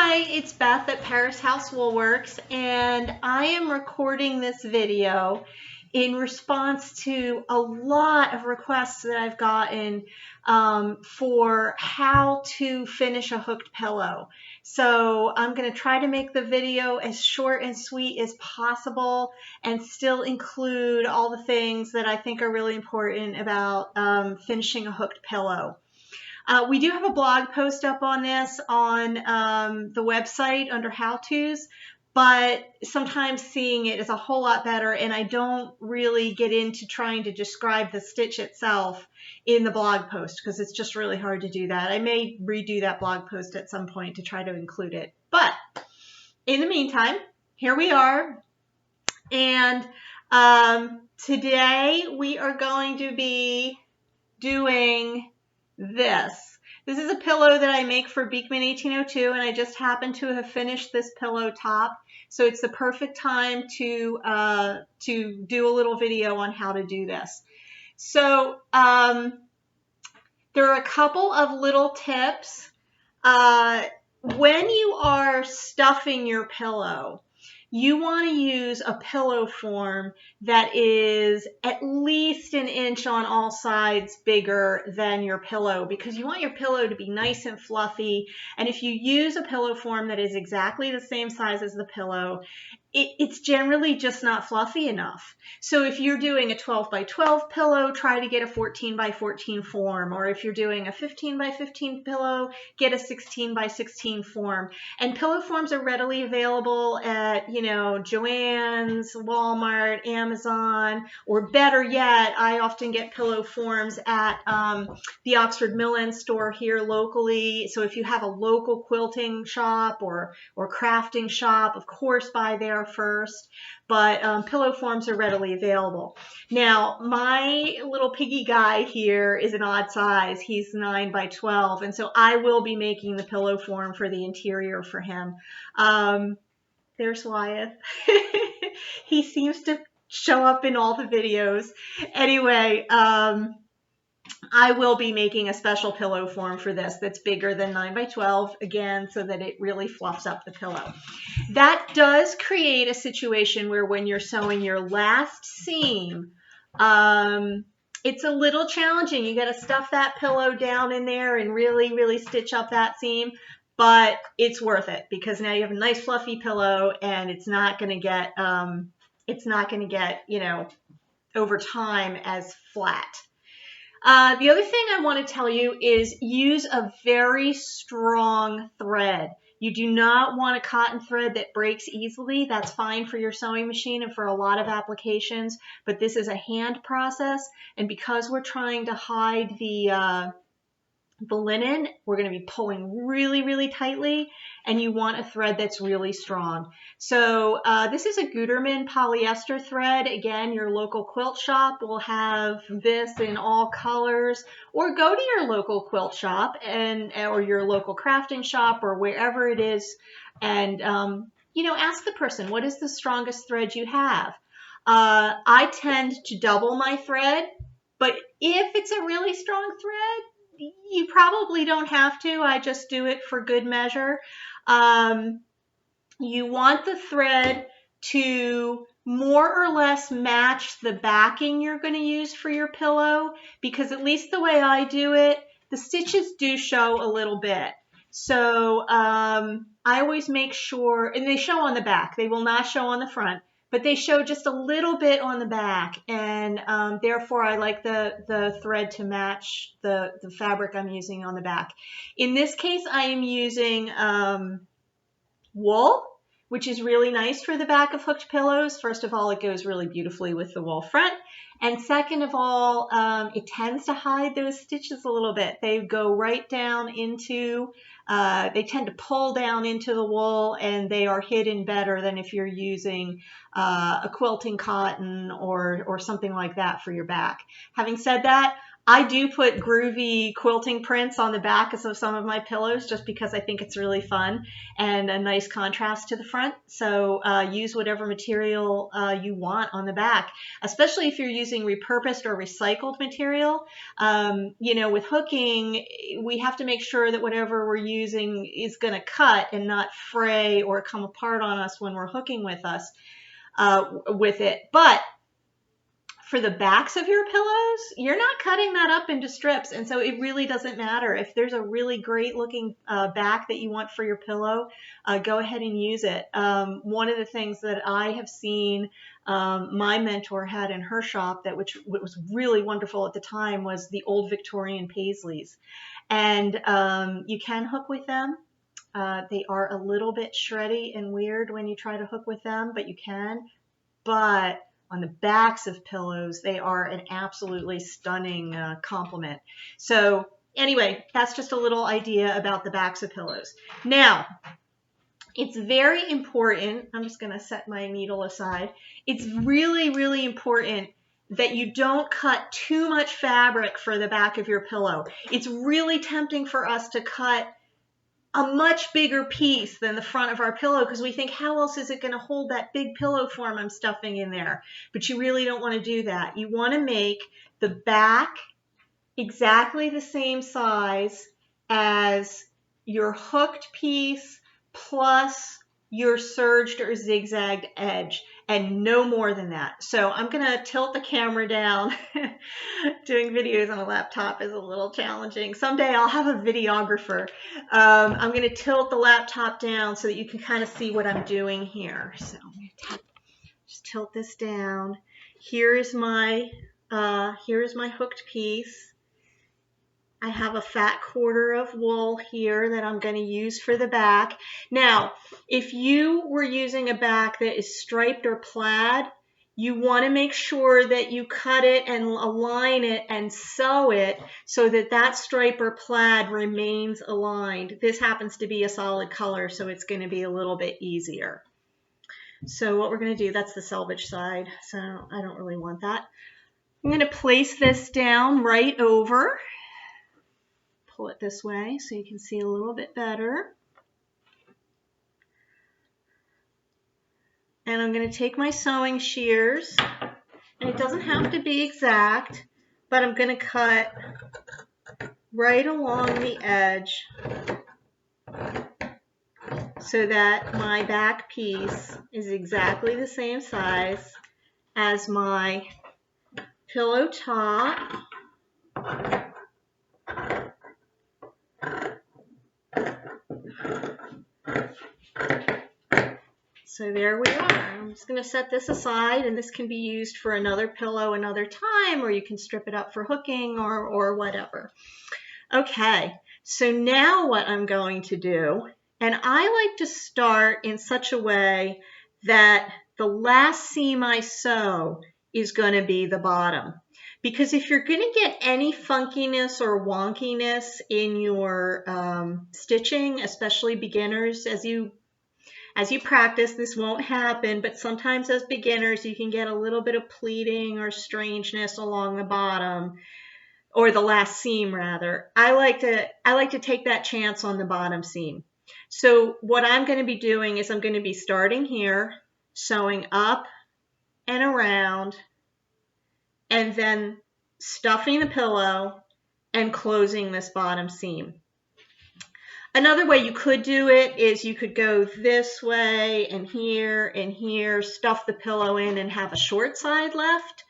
Hi, it's Beth at Parris House Woolworks, and I am recording this video in response to a lot of requests that I've gotten for how to finish a hooked pillow. So I'm going to try to make the video as short and sweet as possible and still include all the things that I think are really important about finishing a hooked pillow. We do have a blog post up on this on the website under how-tos, but sometimes seeing it is a whole lot better, and I don't really get into trying to describe the stitch itself in the blog post because it's just really hard to do that. I may redo that blog post at some point to try to include it. But in the meantime, here we are, and today we are going to be doing this. This is a pillow that I make for Beekman 1802, and I just happen to have finished this pillow top. So it's the perfect time to do a little video on how to do this. So there are a couple of little tips. When you are stuffing your pillow, you want to use a pillow form that is at least an inch on all sides bigger than your pillow, because you want your pillow to be nice and fluffy. And if you use a pillow form that is exactly the same size as the pillow, it's generally just not fluffy enough. So if you're doing a 12 by 12 pillow, try to get a 14 by 14 form. Or if you're doing a 15 by 15 pillow, get a 16 by 16 form. And pillow forms are readily available at, Joann's, Walmart, Amazon, or better yet, I often get pillow forms at the Oxford Mill End store here locally. So if you have a local quilting shop or crafting shop, of course buy there first, but pillow forms are readily available. Now, my little piggy guy here is an odd size. He's 9 by 12, and so I will be making the pillow form for the interior for him. There's Wyeth. He seems to show up in all the videos. Anyway, I will be making a special pillow form for this that's bigger than 9 by 12, again, so that it really fluffs up the pillow. That does create a situation where when you're sewing your last seam, it's a little challenging. You got to stuff that pillow down in there and really, really stitch up that seam, but it's worth it because now you have a nice fluffy pillow and it's not going to get, over time as flat. The other thing I want to tell you is use a very strong thread. You do not want a cotton thread that breaks easily. That's fine for your sewing machine and for a lot of applications, but this is a hand process, and because we're trying to hide the linen, we're going to be pulling really, really tightly, and you want a thread that's really strong. So this is a Gutermann polyester thread. Again, your local quilt shop will have this in all colors, or go to your local quilt shop or your local crafting shop or wherever it is, and ask the person, what is the strongest thread you have? I tend to double my thread, but if it's a really strong thread, you probably don't have to. I just do it for good measure. You want the thread to more or less match the backing you're going to use for your pillow, because at least the way I do it, the stitches do show a little bit. So I always make sure, and they show on the back. They will not show on the front, but they show just a little bit on the back, and therefore I like the thread to match the fabric I'm using on the back. In this case, I am using wool, which is really nice for the back of hooked pillows. First of all, it goes really beautifully with the wool front, and second of all, it tends to hide those stitches a little bit. They go right down into, they tend to pull down into the wool, and they are hidden better than if you're using a quilting cotton or something like that for your back. Having said that, I do put groovy quilting prints on the back of some of my pillows just because I think it's really fun and a nice contrast to the front. So use whatever material you want on the back, especially if you're using repurposed or recycled material. With hooking, we have to make sure that whatever we're using is going to cut and not fray or come apart on us when we're hooking with it. But for the backs of your pillows, you're not cutting that up into strips, and so it really doesn't matter. If there's a really great looking back that you want for your pillow, go ahead and use it. One of the things that I have seen my mentor had in her shop which was really wonderful at the time was the old Victorian paisleys, and you can hook with them. They are a little bit shreddy and weird when you try to hook with them, but you can. But on the backs of pillows, they are an absolutely stunning compliment. So anyway, that's just a little idea about the backs of pillows. Now, it's very important, I'm just going to set my needle aside. It's really, really important that you don't cut too much fabric for the back of your pillow. It's really tempting for us to cut a much bigger piece than the front of our pillow because we think, how else is it going to hold that big pillow form I'm stuffing in there? But you really don't want to do that. You want to make the back exactly the same size as your hooked piece plus your serged or zigzagged edge, and no more than that. So I'm going to tilt the camera down. Doing videos on a laptop is a little challenging. Someday I'll have a videographer. I'm going to tilt the laptop down so that you can kind of see what I'm doing here. So I'm going to just tilt this down. Here's my hooked piece. I have a fat quarter of wool here that I'm going to use for the back. Now, if you were using a back that is striped or plaid, you want to make sure that you cut it and align it and sew it so that that stripe or plaid remains aligned. This happens to be a solid color, so it's going to be a little bit easier. So what we're going to do, that's the selvage side, so I don't really want that. I'm going to place this down right over. Pull it this way so you can see a little bit better. And I'm going to take my sewing shears, and it doesn't have to be exact, but I'm going to cut right along the edge so that my back piece is exactly the same size as my pillow top. So there we are. I'm just going to set this aside, and this can be used for another pillow another time, or you can strip it up for hooking or whatever. Okay, so now what I'm going to do, and I like to start in such a way that the last seam I sew is going to be the bottom. Because if you're going to get any funkiness or wonkiness in your stitching, especially beginners, as you practice, this won't happen, but sometimes as beginners, you can get a little bit of pleating or strangeness along the bottom, or the last seam rather. I like to take that chance on the bottom seam. So what I'm going to be doing is I'm going to be starting here, sewing up and around, and then stuffing the pillow and closing this bottom seam. Another way you could do it is you could go this way and here, stuff the pillow in and have a short side left.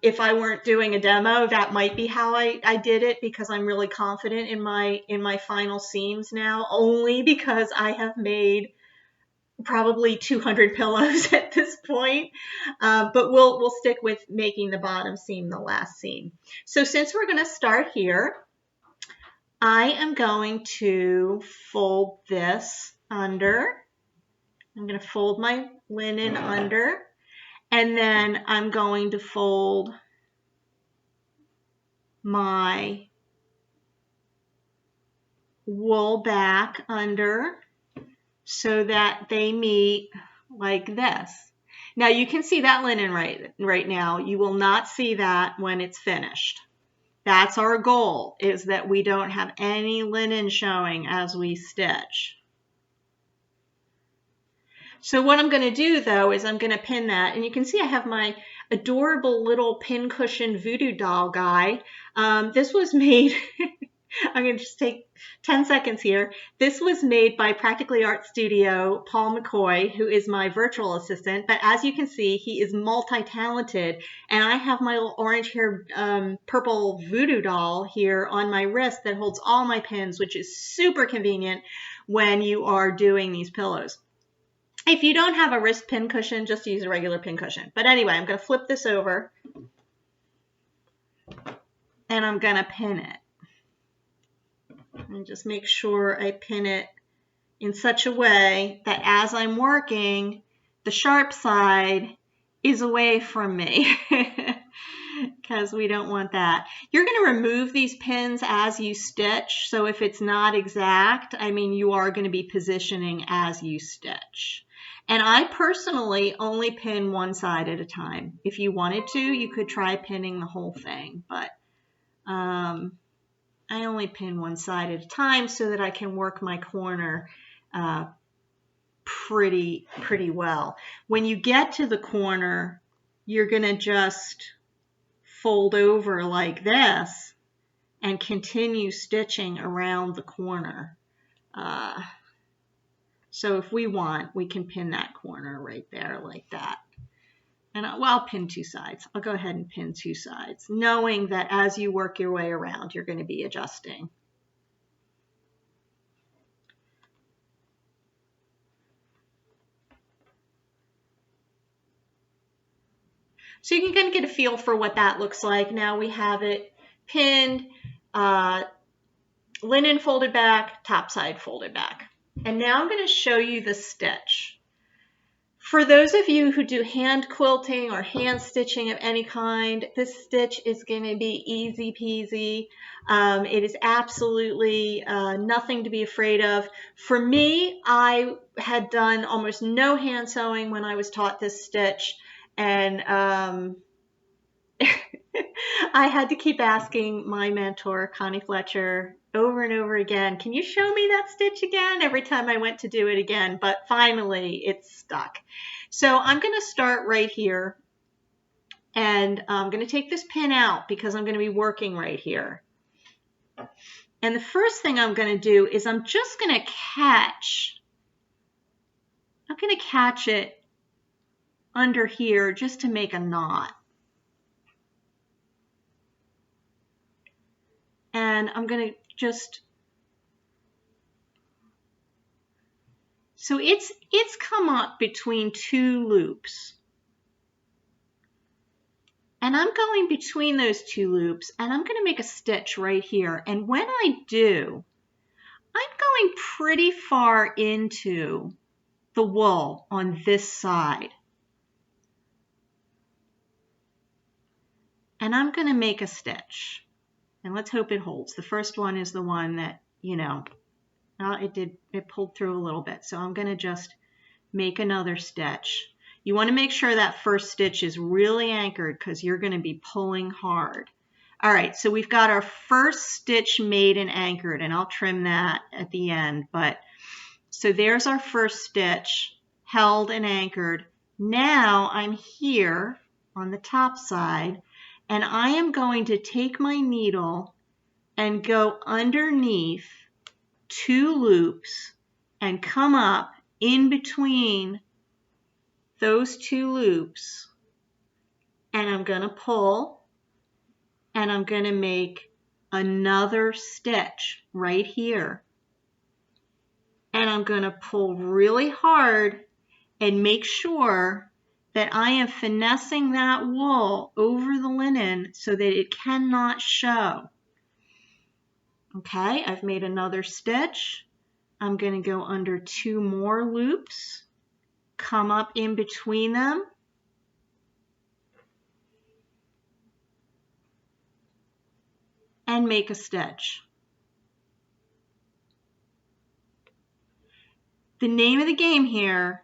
If I weren't doing a demo, that might be how I did it, because I'm really confident in my final seams now, only because I have made probably 200 pillows at this point. But we'll stick with making the bottom seam the last seam. So since we're going to start here, I am going to fold this under. I'm going to fold my linen under, and then I'm going to fold my wool back under so that they meet like this. Now you can see that linen right now. You will not see that when it's finished. That's our goal, is that we don't have any linen showing as we stitch. So what I'm going to do though is I'm going to pin that, and you can see I have my adorable little pincushion voodoo doll guy. This was made, I'm going to just take 10 seconds here. This was made by Practically Art Studio, Paul McCoy, who is my virtual assistant. But as you can see, he is multi-talented. And I have my little orange-haired purple voodoo doll here on my wrist that holds all my pins, which is super convenient when you are doing these pillows. If you don't have a wrist pin cushion, just use a regular pin cushion. But anyway, I'm going to flip this over and I'm going to pin it. And just make sure I pin it in such a way that as I'm working, the sharp side is away from me because we don't want that. You're going to remove these pins as you stitch. So if it's not exact, I mean, you are going to be positioning as you stitch. And I personally only pin one side at a time. If you wanted to, you could try pinning the whole thing, but I only pin one side at a time so that I can work my corner pretty well. When you get to the corner, you're going to just fold over like this and continue stitching around the corner. So if we want, we can pin that corner right there like that. And I'll pin two sides. I'll go ahead and pin two sides, knowing that as you work your way around, you're going to be adjusting. So you can kind of get a feel for what that looks like. Now we have it pinned, linen folded back, top side folded back. And now I'm going to show you the stitch. For those of you who do hand quilting or hand stitching of any kind, this stitch is going to be easy peasy. It is absolutely nothing to be afraid of. For me, I had done almost no hand sewing when I was taught this stitch, and I had to keep asking my mentor, Connie Fletcher, over and over again, can you show me that stitch again? Every time I went to do it again, but finally it's stuck. So I'm going to start right here, and I'm going to take this pin out because I'm going to be working right here. And the first thing I'm going to do is I'm just going to catch it under here just to make a knot. And I'm going to just, so it's come up between two loops. And I'm going between those two loops, and I'm going to make a stitch right here. And when I do, I'm going pretty far into the wool on this side. And I'm going to make a stitch. And let's hope it holds. The first one is the one that, you know, it pulled through a little bit. So I'm going to just make another stitch. You want to make sure that first stitch is really anchored because you're going to be pulling hard. All right, so we've got our first stitch made and anchored, and I'll trim that at the end. But so there's our first stitch held and anchored. Now I'm here on the top side, and I am going to take my needle and go underneath two loops and come up in between those two loops, and I'm going to pull, and I'm going to make another stitch right here. And I'm going to pull really hard and make sure that I am finessing that wool over the linen so that it cannot show. Okay, I've made another stitch. I'm going to go under two more loops, come up in between them, and make a stitch. The name of the game here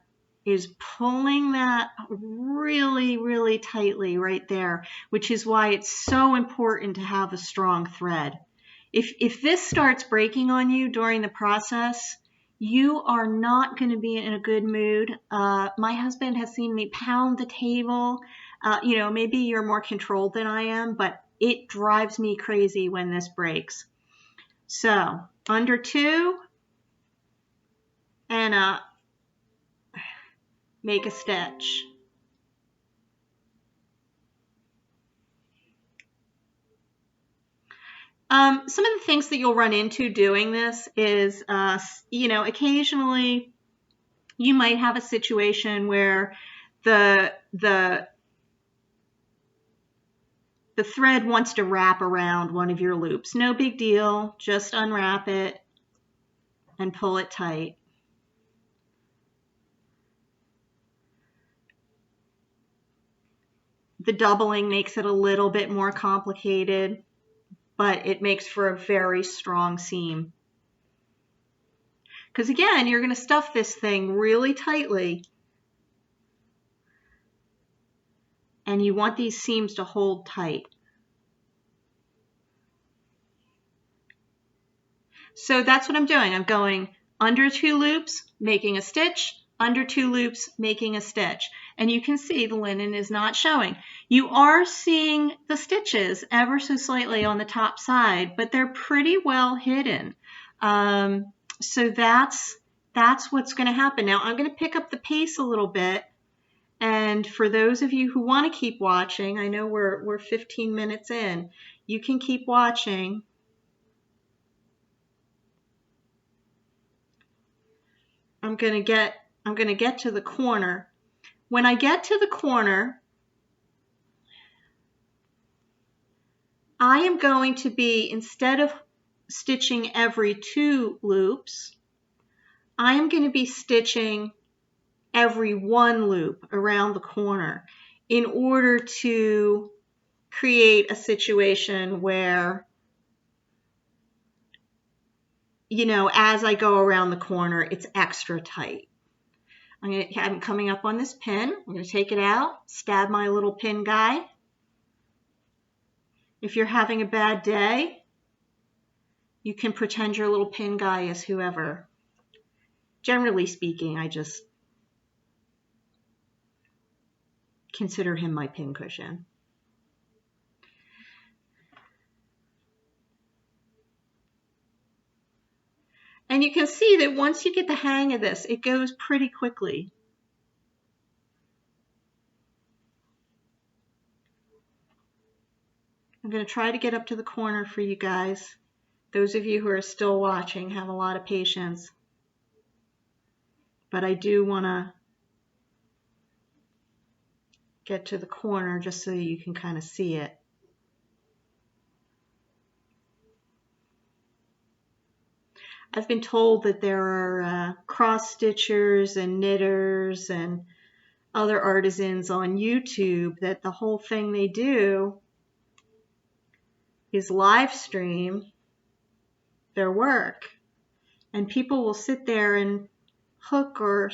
is pulling that really, really tightly right there, which is why it's so important to have a strong thread. If this starts breaking on you during the process, you are not going to be in a good mood. My husband has seen me pound the table. Maybe you're more controlled than I am, but it drives me crazy when this breaks. So under 2 and make a stitch. Some of the things that you'll run into doing this is, occasionally you might have a situation where the thread wants to wrap around one of your loops. No big deal. Just unwrap it and pull it tight. The doubling makes it a little bit more complicated, but it makes for a very strong seam. Because again, you're going to stuff this thing really tightly, and you want these seams to hold tight. So that's what I'm doing. I'm going under 2 loops, making a stitch, under 2 loops, making a stitch. And you can see the linen is not showing. You are seeing the stitches ever so slightly on the top side, but they're pretty well hidden. So that's what's going to happen. Now I'm going to pick up the pace a little bit. And for those of you who want to keep watching, I know we're 15 minutes in. You can keep watching. I'm going to get to the corner. When I get to the corner, I am going to be, instead of stitching every 2 loops, I am going to be stitching every 1 loop around the corner in order to create a situation where, as I go around the corner, it's extra tight. I'm coming up on this pin. I'm going to take it out, stab my little pin guy. If you're having a bad day, you can pretend your little pin guy is whoever. Generally speaking, I just consider him my pin cushion. And you can see that once you get the hang of this, it goes pretty quickly. I'm going to try to get up to the corner for you guys. Those of you who are still watching, have a lot of patience. But I do want to get to the corner just so you can kind of see it. I've been told that there are cross stitchers and knitters and other artisans on YouTube that the whole thing they do is live stream their work. And people will sit there and hook or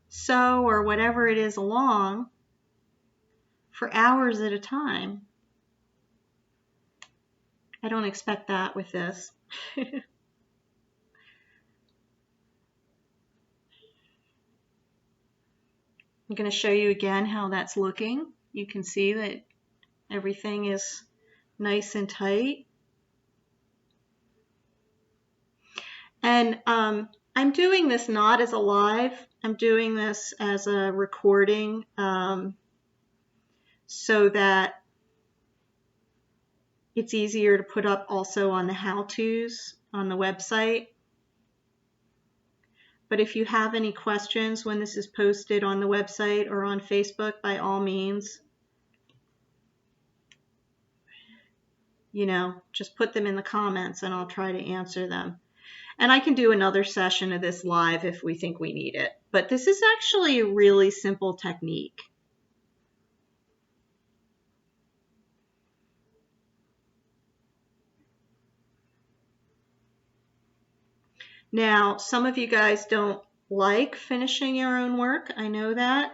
sew or whatever it is along for hours at a time. I don't expect that with this. I'm going to show you again how that's looking. You can see that everything is nice and tight. And I'm doing this not as a live. I'm doing this as a recording so that it's easier to put up also on the how-tos on the website. But if you have any questions when this is posted on the website or on Facebook, by all means, just put them in the comments and I'll try to answer them. And I can do another session of this live if we think we need it. But this is actually a really simple technique. Now, some of you guys don't like finishing your own work. I know that.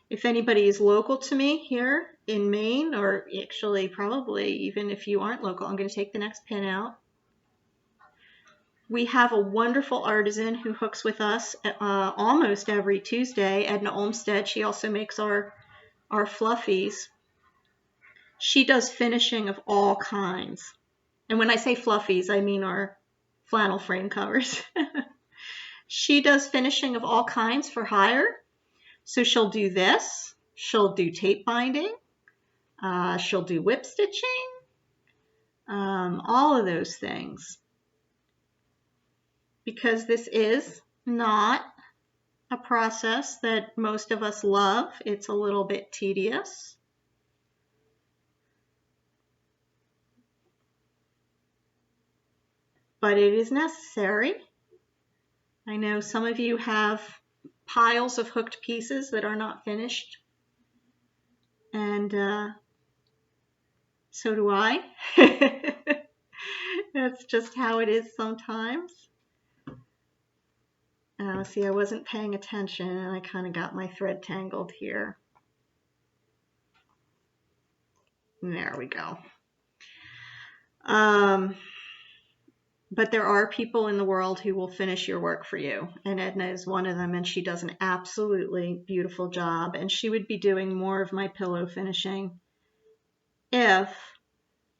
If anybody is local to me here in Maine, or actually probably even if you aren't local, I'm going to take the next pin out. We have a wonderful artisan who hooks with us almost every Tuesday, Edna Olmsted. She also makes our fluffies. She does finishing of all kinds. And when I say fluffies, I mean our flannel frame covers. She does finishing of all kinds for hire. So she'll do this. She'll do tape binding. She'll do whip stitching. All of those things. Because this is not a process that most of us love. It's a little bit tedious. But it is necessary. I know some of you have piles of hooked pieces that are not finished. And so do I. That's just how it is sometimes. See, I wasn't paying attention and I kind of got my thread tangled here. There we go. But there are people in the world who will finish your work for you, and Edna is one of them, and she does an absolutely beautiful job, and she would be doing more of my pillow finishing if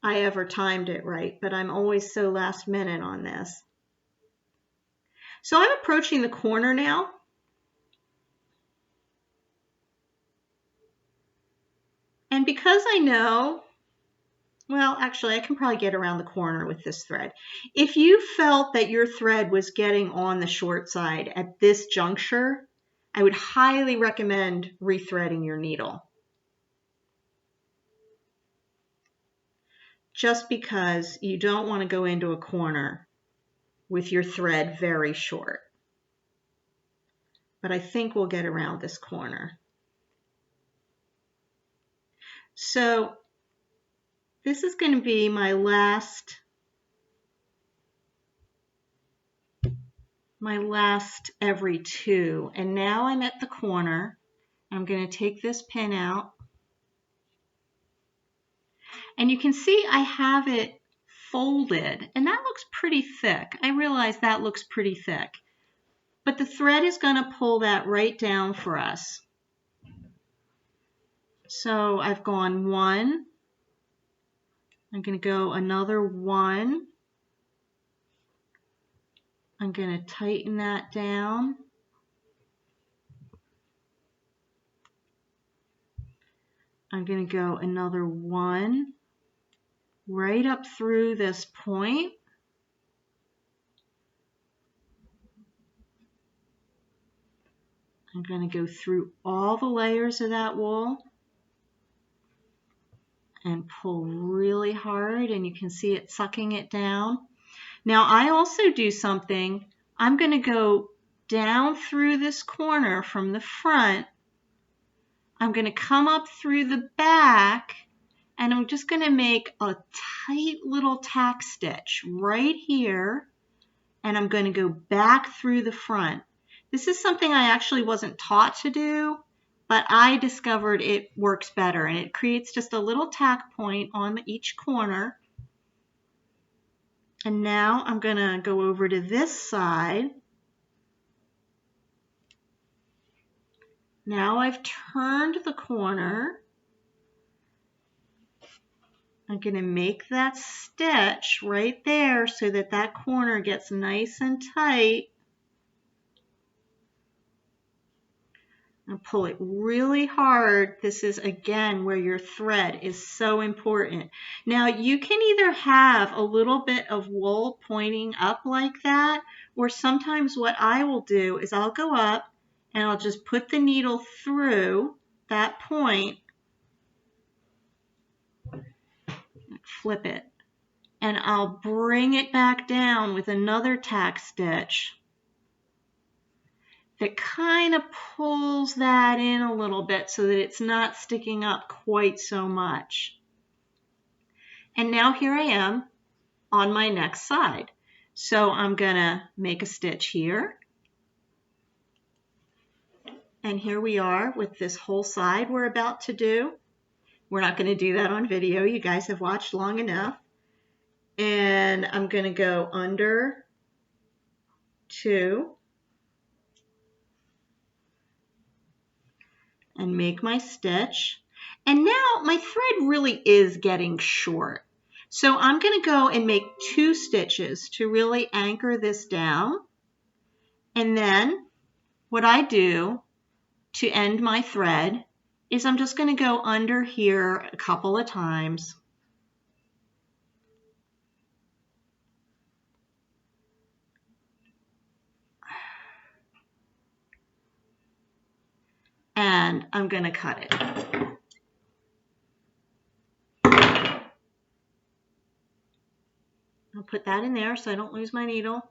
I ever timed it right, but I'm always so last minute on this. So I'm approaching the corner now. And because I know, well, actually, I can probably get around the corner with this thread. If you felt that your thread was getting on the short side at this juncture, I would highly recommend rethreading your needle. Just because you don't want to go into a corner with your thread very short. But I think we'll get around this corner. So this is going to be my last every two. And now I'm at the corner. I'm going to take this pin out. And you can see I have it folded, and that looks pretty thick. I realize that looks pretty thick. But the thread is going to pull that right down for us. So I've gone one. I'm going to go another one. I'm going to tighten that down. I'm going to go another one right up through this point. I'm going to go through all the layers of that wool and pull really hard, and you can see it sucking it down. Now I also do something. I'm going to go down through this corner from the front. I'm going to come up through the back, and I'm just going to make a tight little tack stitch right here, and I'm going to go back through the front. This is something I actually wasn't taught to do, but I discovered it works better, and it creates just a little tack point on each corner. And now I'm going to go over to this side. Now I've turned the corner. I'm going to make that stitch right there so that that corner gets nice and tight. And pull it really hard. This is again where your thread is so important. Now you can either have a little bit of wool pointing up like that, or sometimes what I will do is I'll go up and I'll just put the needle through that point, flip it, and I'll bring it back down with another tack stitch that kind of pulls that in a little bit so that it's not sticking up quite so much. And now here I am on my next side. So I'm going to make a stitch here, And here we are with this whole side we're about to do. We're not going to do that on video. You guys have watched long enough. And I'm going to go under 2 and make my stitch. And now my thread really is getting short. So I'm going to go and make 2 stitches to really anchor this down. And then what I do to end my thread is I'm just going to go under here a couple of times. And I'm going to cut it. I'll put that in there so I don't lose my needle.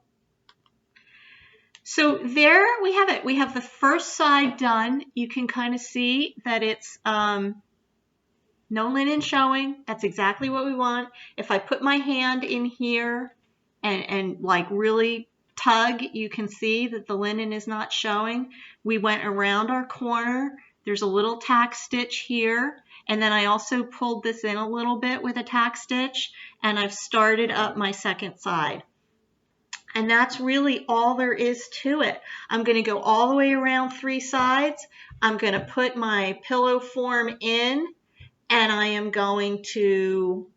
So there we have it. We have the first side done. You can kind of see that it's no linen showing. That's exactly what we want. If I put my hand in here and like really tug, you can see that the linen is not showing. We went around our corner. There's a little tack stitch here. And then I also pulled this in a little bit with a tack stitch, and I've started up my second side. And that's really all there is to it. I'm going to go all the way around 3 sides. I'm going to put my pillow form in, and I am going to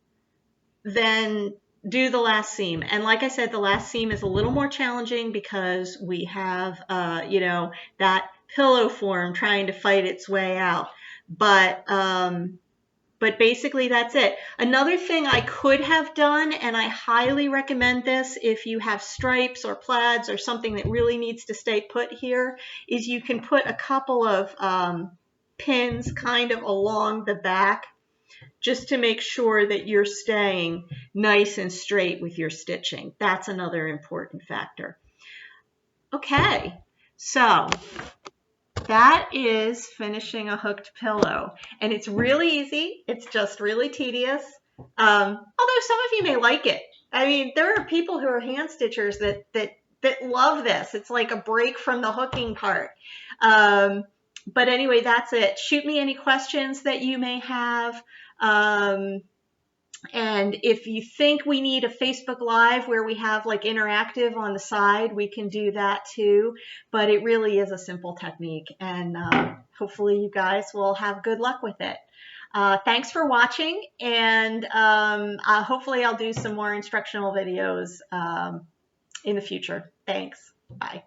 then do the last seam. And like I said, the last seam is a little more challenging because we have, you know, that pillow form trying to fight its way out. But basically that's it. Another thing I could have done, and I highly recommend this if you have stripes or plaids or something that really needs to stay put here, is you can put a couple of pins kind of along the back just to make sure that you're staying nice and straight with your stitching. That's another important factor. Okay, so that is finishing a hooked pillow, and it's really easy. It's just really tedious, although some of you may like it. I mean, there are people who are hand stitchers that love this. It's like a break from the hooking part. But anyway, that's it. Shoot me any questions that you may have. And if you think we need a Facebook Live where we have like interactive on the side, we can do that too. But it really is a simple technique, and hopefully you guys will have good luck with it. Thanks for watching, and hopefully I'll do some more instructional videos in the future. Thanks. Bye.